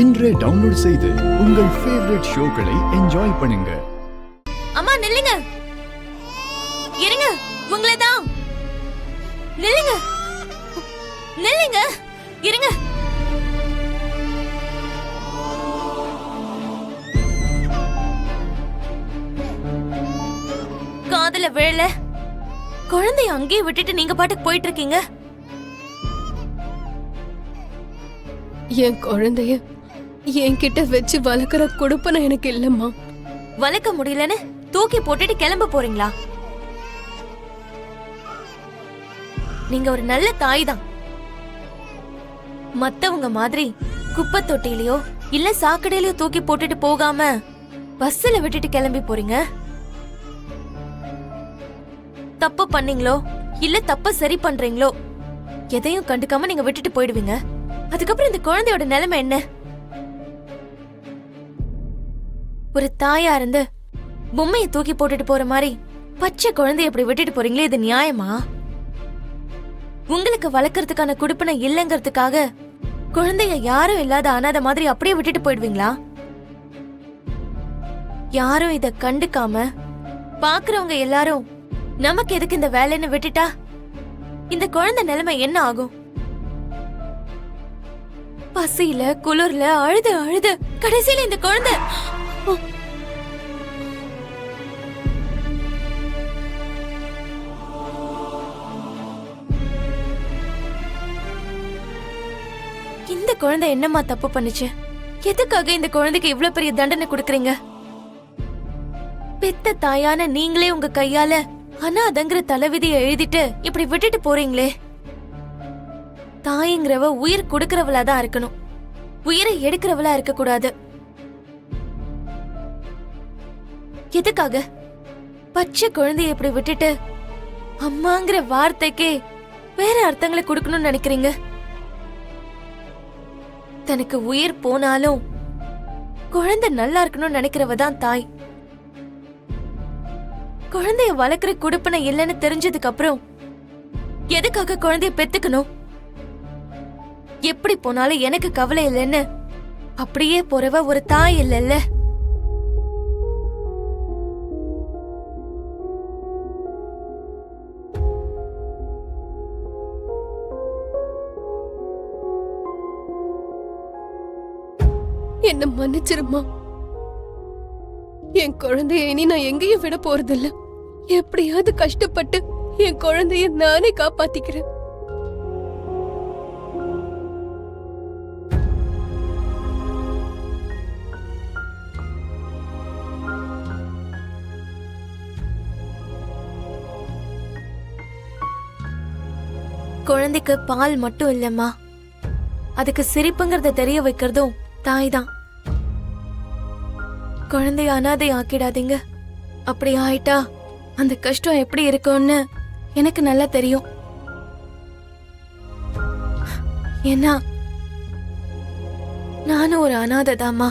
இன்றே டவுன்லோட் செய்து உங்கள் ஃபேவரட் ஷோக்களை என்ஜாய் பண்ணுங்க. அம்மா நில்லுங்க, இருங்க, உங்களை தான். நில்லுங்க, நில்லுங்க, இருங்க. காதல விழல, குழந்தைய அங்கேயே விட்டுட்டு நீங்க பாட்டுக்கு போயிட்டு இருக்கீங்க. என் குழந்தைய என்கிட்ட வச்சு வளர்க்குற கொடுப்பன எனக்கு இல்லம்மா. வளர்க்க முடியலன்னு தூக்கி போட்டுட்டு கிளம்ப போறீங்களா? நீங்க ஒரு நல்ல தாய் தான். மத்தவங்க மாதிரி குப்பை தொட்டிலையோ இல்ல சாக்கடையிலயோ தூக்கி போட்டுட்டு போகாம பஸ்ல விட்டுட்டு கிளம்பி போறீங்க. தப்பு பண்ணீங்களோ இல்ல தப்ப சரி பண்றீங்களோ எதையும் கண்டுக்காம நீங்க விட்டுட்டு போயிடுவீங்க. அதுக்கப்புறம் இந்த குழந்தையோட நிலைமை என்ன? ஒரு தாயா இருந்து பொம்மையை தூக்கி போட்டுட்டு போற மாதிரி பச்சை குழந்தைய இப்படி விட்டுட்டு போறீங்களே, இது நியாயமா? உங்களுக்கு வளர்க்கறதுக்கான குடுப்பனை இல்லைங்கிறதுக்காக குழந்தைய யாரும் இல்லாத அனாதை மாதிரி அப்படியே விட்டுட்டு போயிடுவீங்களா? யாரும் இத கண்டுக்காம பாக்குறவங்க எல்லாரும் நமக்கு எதுக்கு இந்த வேலைன்னு விட்டுட்டா இந்த குழந்தை நிலைமை என்ன ஆகும்? பசியில குளிர்ல அழுது அழுது கடைசியில இந்த குழந்தை இந்த குழந்தை என்னமா தப்பு பண்ணுச்சு? எதுக்காக இந்த குழந்தைக்கு இவ்வளவு பெரிய தண்டனை கொடுக்கறீங்க? பெத்த தாயான நீங்களே உங்க கையால அனாதைங்கிற தலைவிதியை எழுதிட்டு இப்படி விட்டுட்டு போறீங்களே. தாய்ங்கிறவ உயிர் கொடுக்கறவளா தான் இருக்கணும், உயிரை எடுக்கிறவளா இருக்க கூடாது. எதுக்காக பச்சை குழந்தைய இப்படி விட்டுட்டு அம்மாங்கிற வார்த்தைக்கே வேற அர்த்தங்களை கொடுக்கணும்னு நினைக்கிறீங்க? தனக்கு உயிர் போனாலும் குழந்தை நல்லா இருக்கணும்னு நினைக்கிறவ தான் தாய். குழந்தைய வளர்க்கிற குடுப்பனை இல்லைன்னு தெரிஞ்சதுக்கு அப்புறம் எதுக்காக குழந்தைய பெத்துக்கணும்? எப்படி போனாலும் எனக்கு கவலை இல்லைன்னு அப்படியே போறவ ஒரு தாய் இல்லைல்ல. என்ன மன்னிச்சிருமா. என் குழந்தைய இனி நான் எங்கேயும் விட போறதில்ல. எப்படியாவது கஷ்டப்பட்டு என் குழந்தைய நானே காப்பாத்திக்கிறேன். குழந்தைக்கு பால் மட்டும் இல்லம்மா, அதுக்கு சிரிப்புங்கிறத தெரிய வைக்கிறதும் தாய் தான். குழந்தைய அனாதை ஆக்கிடாதீங்க. அப்படி ஆயிட்டா அந்த கஷ்டம் எப்படி இருக்கும்னு எனக்கு நல்லா தெரியும். ஏன்னா நானும் ஒரு அனாதை தாம்மா.